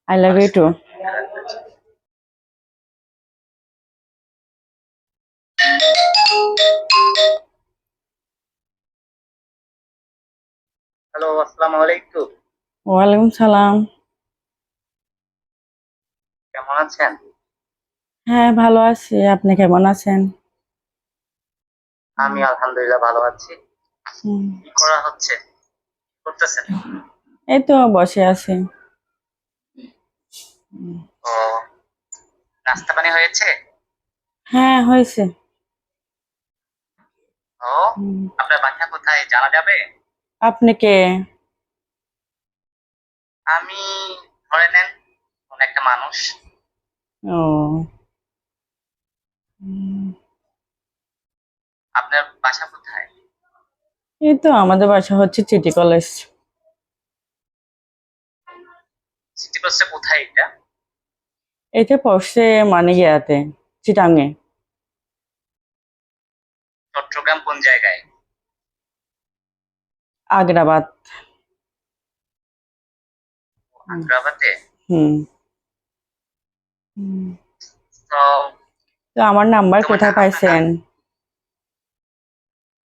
I love you too. Hello, আসসালামু আলাইকুম। ওয়ালাইকুম সালাম। কেমন আছেন? হ্যাঁ, ভালো আছি। আপনি কেমন আছেন? আমি আলহামদুলিল্লাহ ভালো আছি। হুম, কি করা হচ্ছে? কি করতেছেন? এই তো বসে আছি। ও, নাস্তা পানি হয়েছে? হ্যাঁ, হয়েছে। ও, হুম, আপনার বাসা কোথায় জানা যাবে? আপনি কে? আমি, ধরে নেন, কোন একটা মানুষ। ও, হুম, আপনার বাসা কোথায়? এই তো আমাদের বাসা হচ্ছে সিটি কলেজ। সিটি কলেজটা কোথায় এটা? এটা পড়ছে মানে ইয়াতে চিটাঙে। চট্টগ্রাম কোন জায়গায়? আগ্রাবাদ। হুম, আগ্রাবাদে? হুম, হুম। তো তো আমার নাম্বার তোমার কোথায় পাইছেন?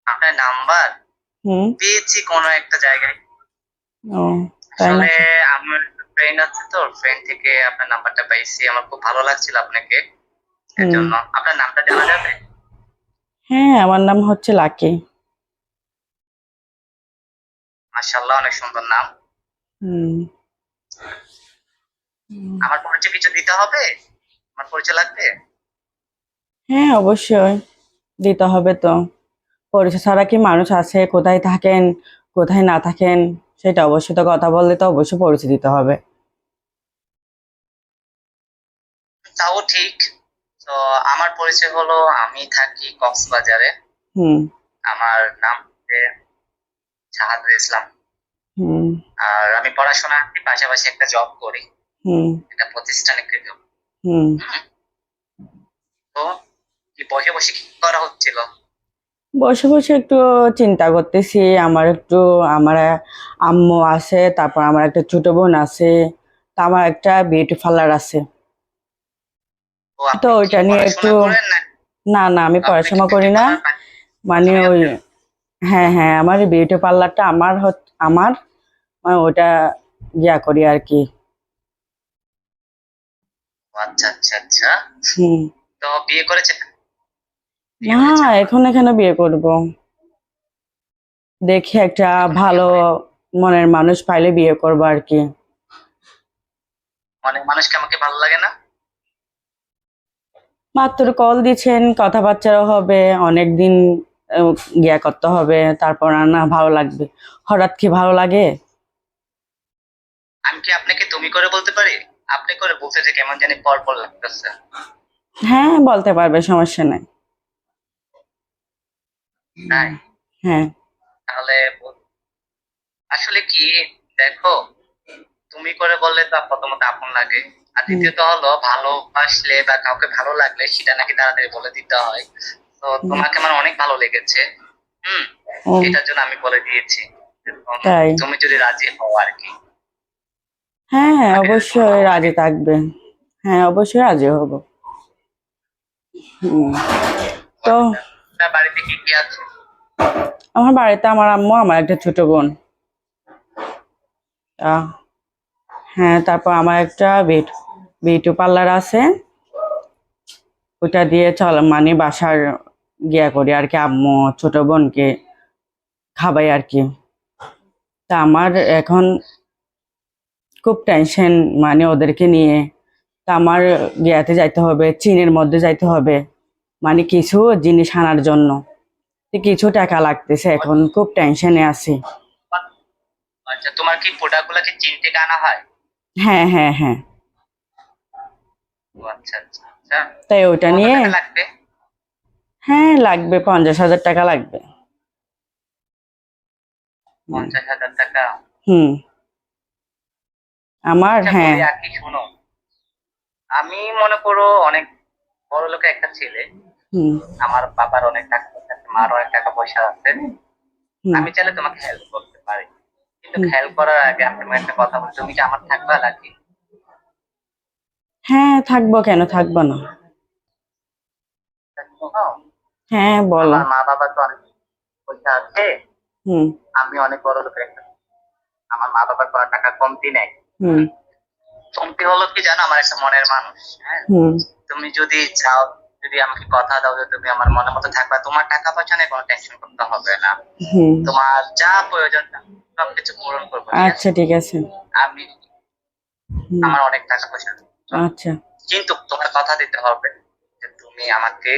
আপনার নাম্বার হুম, পেয়েছি কোনো একটা জায়গায়। ও, তাই আসলে নাকি? আমার ফ্রেন্ড আছে, তো ফ্রেন্ড থেকে আপনার নাম্বারটা পাইছি। আমার খুব ভালো লাগছিল আপনাকে, এর হুম, জন্য। আপনার নামটা জানা যাবে? হ্যাঁ, আমার নাম হচ্ছে লাকি। মাশাআল্লাহ, অনেক সুন্দর নাম। হুম, হুম। আমার পরিচয় কিছু দিতে হবে? আমার পরিচয় লাগবে? হ্যাঁ, অবশ্যই দিতে হবে তো। পরিচয় ছাড়া কি মানুষ আছে? কোথায় থাকেন, কোথায় না থাকেন, সেটা অবশ্যই তো কথা বললে তো অবশ্যই পরিচয় দিতে হবে। তাও ঠিক। তো আমার পরিচয় হলো, আমি থাকি কক্সবাজারে। হুম, আমার নাম হচ্ছে শাহাদুল ইসলাম। হুম, আর আমি পড়াশোনা পাশাপাশি একটা জব করি, হুম, একটা প্রতিষ্ঠানে জব। হুম। তো কি বসে বসে কি করা হচ্ছিল? বসে বসে একটু চিন্তা করতেছি। আমার আম্মু আছে, তারপর আমার একটা ছোট বোন আছে, তা আমার একটা বিউটি পার্লার আছে। তো তো আপনি কি ওইটা নিয়ে একটু, পড়াশোনা করেন না? না না আমি আপনি কি পড়াশোনা বিউটি করি না। পার্লার মানে ওই, আছেন? হ্যাঁ হ্যাঁ, আমার বিউটি পার্লারটা আমার ওটা ইয়া করি আর কি। আচ্ছা আচ্ছা আচ্ছা। হুম। তো বিয়ে করেছেন? বিয়ে না, হয়েছে আপনার? এখন এখানে বিয়ে করব। দেখি একটা এখনো বিয়ে ভালো করেন? মনের মানুষ পাইলে বিয়ে করবো আর কি। অনেক মানুষকে আমাকে ভালো লাগে না? মাত্র কল দিছেন, কথাবার্তাও হবে, অনেকদিন ইয়া করতে হবে, তারপর আর না ভালো লাগবে? হঠাৎ কি ভালো লাগে? আমি কি আপনাকে তুমি করে বলতে পারি? আপনি করে বলতে যে কেমন জানি পর পর লাগতেছে। হ্যাঁ, বলতে পারবে, সমস্যা নাই। তাই? হ্যাঁ। তাহলে আসলে কি, দেখো, তুমি করে বললে তো প্রথমত আপন লাগে। আর হুম, দ্বিতীয়ত হলো, ভালোবাসলে বা কাউকে ভালো লাগলে সেটা নাকি তাড়াতাড়ি বলে দিতে হয়। তো হুম, তোমাকে আমার অনেক ভালো লেগেছে। হুম। ও, এটার জন্য আমি বলে দিয়েছি। তাই? তুমি যদি রাজি হও আর কি। হ্যাঁ হ্যাঁ, তোমাকে যদি তোমার অবশ্যই ভালো লাগে। রাজি থাকবে। হ্যাঁ, অবশ্যই রাজি হব। হুম। তো আচ্ছা, আপনার বাড়িতে কি কি আছে? আমার বাড়িতে আমার আম্মু, আমার একটা ছোট বোন। আহ, হ্যাঁ, তারপর আমার একটা বিউটি পার্লার আছে। ওটা দিয়ে চল মানে বাসার গিয়া করি আর কি, আম্মু ছোট বোনকে খাবাই আর কি। তা আমার এখন খুব টেনশন, মানে ওদেরকে নিয়ে। তা আমার গিয়াতে যাইতে হবে, চীনের মধ্যে যাইতে হবে, মানে কিছু জিনিস আনার জন্য। তো কিছু টাকা লাগতেছে, এখন খুব টেনশনে আছি। আচ্ছা, তোমার কি প্রোডাক্ট গুলা কি চীন থেকে আনা হয়? হ্যাঁ হ্যাঁ হ্যাঁ। ও আচ্ছা আচ্ছা আচ্ছা। তাই ওটা কত নিয়ে, টাকা লাগবে? হ্যাঁ লাগবে 50,000 টাকা লাগবে। হুম। 50,000 টাকা? হুম, আমার, আচ্ছা, হ্যাঁ। বলি আর কি, শোনো। আমি মনে করো অনেক বড় লোকের একটা ছেলে। হুম, আমার বাবার অনেক টাকা পয়সা আছে, মার অনেক টাকা পয়সা আছে। হুম, আমি চাইলে তোমাকে হেল্প করতে পারি, কিন্তু খেয়াল করার আগে আমি তোমার একটা কথা বলি, তুমি কি আমার থাকবা নাকি? হ্যাঁ থাকবো, কেন থাকবো না। হ্যাঁ বলো। আমার মা বাবা তো অনেক পয়সা আছে, হুম আমি অনেক বড় লোকের একটা, আমার মা বাবার কোনো টাকা কমতি নেই। হুম কমতি হলো কি জানো, আমার একটা মনের মানুষ, হ্যাঁ। হুম তুমি যদি চাও, যদি আমাকে কথা দাও যে তুমি আমার মনের মতো থাকবা, তোমার টাকা পয়সা নিয়ে কোনো টেনশন করতে হবে না। হুম তোমার যা প্রয়োজন সবকিছু পূরণ করবো, ঠিক আছে? আচ্ছা ঠিক আছে। আমি, হুম আমার অনেক টাকা পয়সা, আচ্ছা কিন্তু তোমার কথা দিতে হবে যে তুমি আমাকে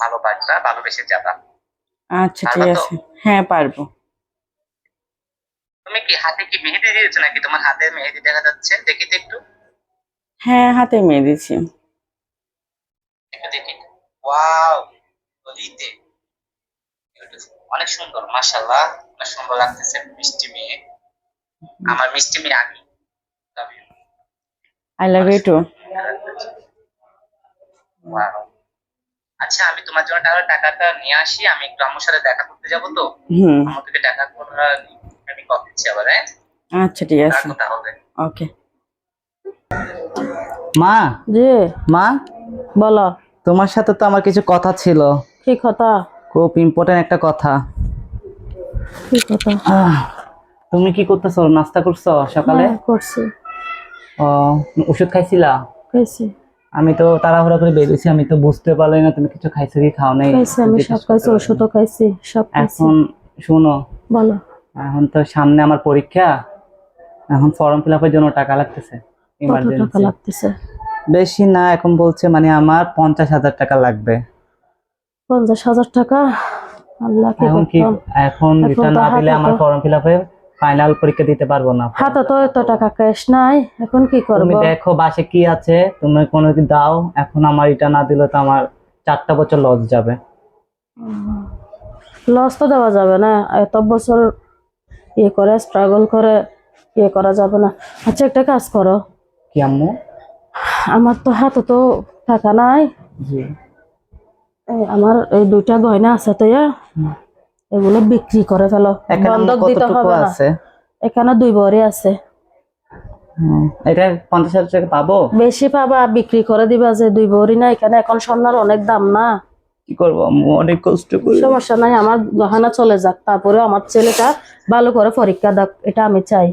ভালোবাসবা, ভালোবেসে যাবা। আচ্ছা ঠিক পারবা তো? আছে। হ্যাঁ পারবো। তুমি কি হাতে কি মেহেদি দিয়েছো নাকি? তোমার হাতে মেহেদি দেখা যাচ্ছে, দেখি তো একটু, হ্যাঁ হাতে মেয়ে দিছি। একটু দেখি। ওয়াও, গলিতে অনেক সুন্দর, মাশাআল্লাহ, অনেক সুন্দর লাগতেছে, মিষ্টি মেয়ে, আমার মিষ্টি মেয়ে আগে। Love you. I love you too. Wow. আচ্ছা, আমি তোমার জন্য তাহলে টাকাটা নিয়ে আসি, আমি একটু আম্মুর সাথে দেখা করতে যাবো তো, হুম আমাকে দেখা করা, আমি কথা দিচ্ছি আবার, হ্যাঁ? আচ্ছা ঠিক আছে। রাখো তাহলে। ওকে। মা, জি মা, বলো, তোমার সাথে তো আমার কিছু কথা ছিল, কি কথা? খুব ইম্পর্টেন্ট একটা কথা। কি কথা? আহ, তুমি কি করতেছো? নাস্তা করছো সকালে? হ্যাঁ করছি, ও, ওষুধ খাইছিলা? খাইছি আমি তো তাড়াহুড়া করে বেরিয়েছি, আমি তো বুঝতে পারলাম না তুমি কিছু খাইছো কি খাও নাই। খাইছি, আমি সব খাইছি, ওষুধও খাইছি, সব খাইছি। এখন শুনো, বলো। এখন তো সামনে আমার পরীক্ষা, এখন ফর্ম ফিল আপের জন্য টাকা লাগতেছে, কত টাকা ইমার্জেন্সি। লাগতেছে? বেশি না, এখন বলছে মানে আমার 50,000 টাকা লাগবে। 50,000 টাকা? আল্লাহ, কি এখন কি, করতাম। এখন এখন রিটার্ন তো না দিলে হাতে আমার তো- ফর্ম ফিল আপে ফাইনাল পরীক্ষা দিতে পারবো না। হাতে তো এত টাকা ক্যাশ নাই, এখন কি তুমি করব? দেখো বাসে কি আছে, তুমি কোনো কি দাও, এখন আমার এটা না দিলে তো আমার 4টা বছর লস যাবে। লস তো দেওয়া যাবে না, এত বছর ইয়ে করে স্ট্রাগল করে ইয়ে করা যাবে না। আচ্ছা একটা কাজ করো, কি আম্মু? আমার তো হাতে তো টাকা নাই, জি। আমার এই দুইটা গয়না আছে তো, এগুলো বিক্রি করে ফেলো, এখানে আম্মু বন্ধক দিতে কতটুকু হবে না। আছে? এখানে 2 ভরি আছে, এটা 50,000 টাকা পাবো? বেশি পাবা, বিক্রি করে দিবা, যে 2 ভরি না, এখানে এখন স্বর্ণের অনেক দাম না। কি করবো আম্মু, অনেক কষ্ট করে। সমস্যা নাই, আমার গহনা চলে যাক, তারপরে আমার ছেলেটা ভালো করে পরীক্ষা দাও, এটা আমি চাই।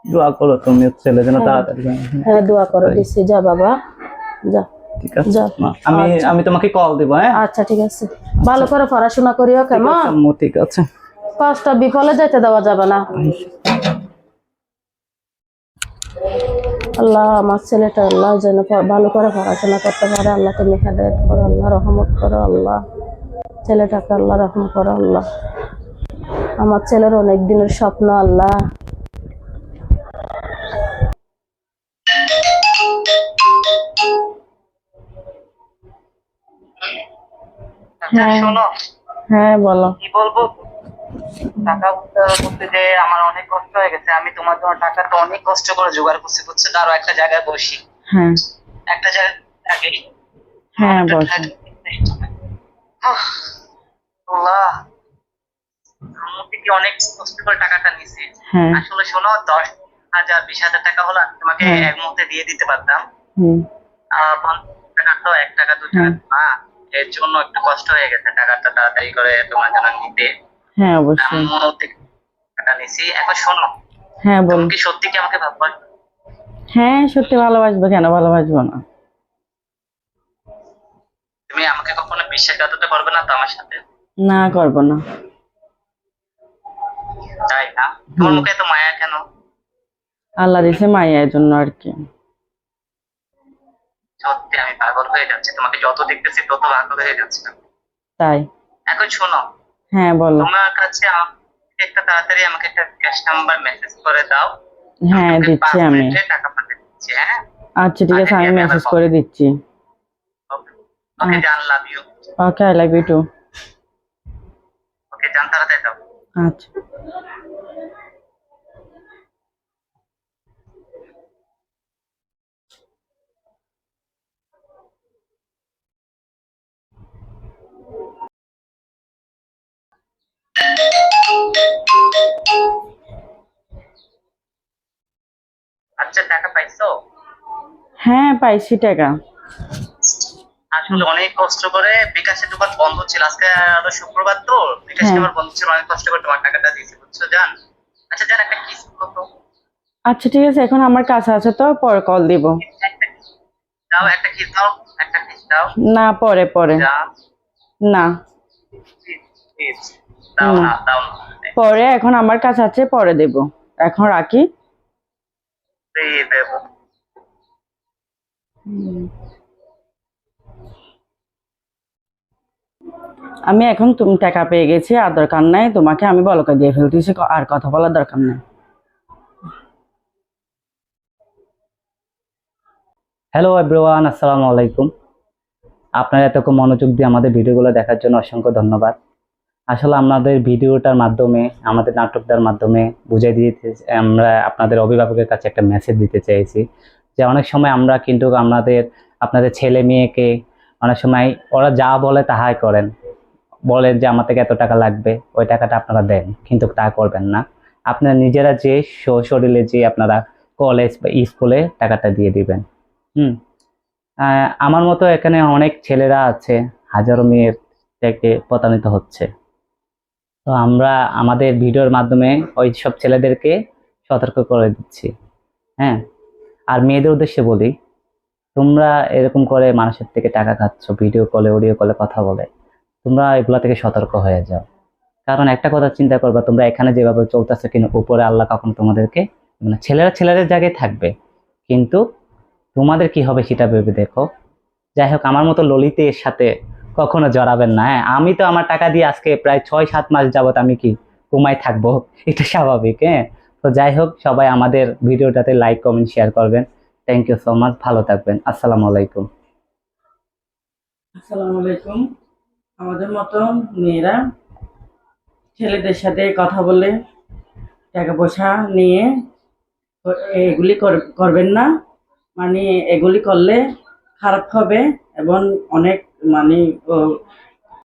দোয়া করো তুমি ছেলে যেন তাড়াতাড়ি হয়। হ্যাঁ দোয়া করে দিচ্ছি, যা বাবা যা। ঠিক আছে যা। মা, আমি আচ্ছা। আমি তোমাকে কল দিব, হ্যাঁ? আচ্ছা ঠিক আছে, ভালো করে পড়াশোনা করিও ঠিক কেমন, আছে আম্মু, ঠিক আছে। কষ্ট বিফলে যেতে দেওয়া যাবে না। আল্লাহ আমার ছেলেটা আল্লাহ যেন ভালো করে পড়াশোনা করতে পারে, আল্লাহ তুমি হেদায়েত করো, আল্লাহ রহমত করো, আল্লাহ ছেলেটাকে আল্লাহ রহম করো, আল্লাহ আমার ছেলের অনেক দিনের স্বপ্ন, আল্লাহ। আচ্ছা, হ্যাঁ। শোনো, হ্যাঁ বলো। কি বলবো, টাকা করতে যে আমার অনেক কষ্ট হয়ে গেছে, আমি তোমার জন্য টাকা তো অনেক কষ্ট করে জোগাড় করছি, বুঝছো? আরো একটা জায়গায় বসি, হ্যাঁ একটা জায়গায় থাকি, হ্যাঁ একটা বসো। আল্লাহ, আম্মু থেকে অনেক কষ্ট করে টাকাটা নিছি। হ্যাঁ আসলে শোনো, 10,000 20,000 টাকা হলো আমি তোমাকে হ্যাঁ। এক মুহূর্তে দিয়ে দিতে পারতাম। হুম 50 টাকা তো 1 টাকা 2 টাকা হ্যাঁ না, এর জন্য একটু কষ্ট হয়ে গেছে টাকাটা তাড়াতাড়ি করে তোমার জন্য নিতে। হ্যাঁ অবশ্যই। আম্মু থেকে টাকা নিছি। এখন শোনো, হ্যাঁ তুমি বলো। কি সত্যি কি আমাকে ভালোবাসো? হ্যাঁ সত্যি ভালোবাসবো, কেন ভালোবাসবো না। তুমি আমাকে কখনো বিশ্বাসঘাতকতা করবে না তো আমার সাথে? না করবো না। তাই না? তোমার হুম। মুখে তো মায়া কেন? আল্লাহ দিছে মাইয়া, এর জন্য আর কি। সত্যি আমি পাগল হয়ে যাচ্ছি, তোমাকে যত দেখতেছি তত পাগল হয়ে যাচ্ছি। তাই। এখন শোনো, হ্যাঁ বলো। তোমার কাছে একটা তাড়াতাড়ি আমাকে একটা ক্যাশ নাম্বার মেসেজ করে দাও, হ্যাঁ তোমাকে দিচ্ছি 5 আমি। মিনিটে টাকা পাঠিয়ে দিচ্ছি, হ্যাঁ? আচ্ছা ঠিক আছে, আমি আমি আবার মেসেজ করে দিচ্ছি। ওকে জান, love you. Okay I love you too. Okay জান, তাড়াতাড়ি দাও। আচ্ছা। আচ্ছা, টাকা পাইছো? হ্যাঁ, পাইছি টাকা। আসলে অনেক কষ্ট করে বিকাশের দোকান বন্ধ ছিল, আজকে হলো শুক্রবার তো, বিকাশটা হ্যাঁ, আমার বন্ধ ছিল, অনেক কষ্ট করে তোমার টাকাটা দিয়েছি, বুঝছো জান? আচ্ছা জান, একটা কিস করো তো। আচ্ছা ঠিক আছে, এখন আমার কাছে আছে তো, পরে কল দিব। একটা kiss দাও, একটা কিস দাও, একটা কিস দাও। না, পরে পরে। জান, না, প্লিজ দাও না, না, দাও না, পরে, এখন আমার কাছে আছে, পরে দেব। এখন রাখি। প্লিজ দেবো। আমি এখন তুমি টাকা পেয়ে গেছি, আর দরকার নাই তোমাকে, আমি বলকে দিয়ে ফেলতেছি, আর কথা বলার দরকার নাই। হ্যালো এভরিওয়ান, আসসালামু আলাইকুম। আপনারা এতক্ষণ মনোযোগ দিয়ে আমাদের ভিডিওগুলো দেখার জন্য অসংখ্য ধন্যবাদ। আসলে আমাদের ভিডিওটার মাধ্যমে, আমাদের নাটকটার মাধ্যমে বুঝাই দিতে, আমরা আপনাদের অভিভাবকের কাছে একটা মেসেজ দিতে চাইছি যে অনেক সময় আমরা কিন্তু আপনাদের ছেলে মেয়েকে অনেক সময় ওরা যা বলে তাহাই করেন। বলেন যে আমার থেকে এত টাকা লাগবে, ওই টাকাটা আপনারা দেন, কিন্তু তা করবেন না। আপনারা নিজেরা যে শরীরে যে আপনারা কলেজ বা স্কুলে টাকাটা দিয়ে দিবেন। হুম। আমার মতো এখানে অনেক ছেলেরা আছে, হাজারো মেয়ের থেকে প্রতারিত হচ্ছে। তো আমরা আমাদের ভিডিওর মাধ্যমে ওই সব ছেলেদেরকে সতর্ক করে দিচ্ছি। হ্যাঁ। আর মেয়েদের উদ্দেশ্যে বলি, তোমরা এরকম করে মানুষের থেকে টাকা খাচ্ছ, ভিডিও কলে অডিও কলে কথা বলে, তোমরা এগুলা থেকে সতর্ক হয়ে যাও। কারণ একটা কথা চিন্তা করবা, তোমরা এখানে যেভাবে চলতেছে, কিন্তু উপরে আল্লাহ কখন তোমাদেরকে, মানে ছেলেরা ছেলেদের জায়গায় থাকবে, কিন্তু তোমাদের কি হবে সেটা ভেবে দেখো। যাই হোক, আমার মতো ললিতের সাথে কখনো জড়াবেন না। হ্যাঁ, আমি তো আমার টাকা দিয়ে আজকে প্রায় 6-7 মাস যাবত আমি কি ঘুমাই থাকবো, এটা স্বাভাবিক। হ্যাঁ। তো যাই হোক, সবাই আমাদের ভিডিওটাতে লাইক কমেন্ট শেয়ার করবেন। থ্যাংক ইউ সো মাচ, ভালো থাকবেন, আসসালামু আলাইকুম। আসসালামু আলাইকুম। আমাদের মতো মেয়েরা ছেলেদের সাথে কথা বলে টাকা পয়সা নিয়ে এগুলি করবেন না। মানে এগুলি করলে খারাপ হবে, এবং অনেক মানে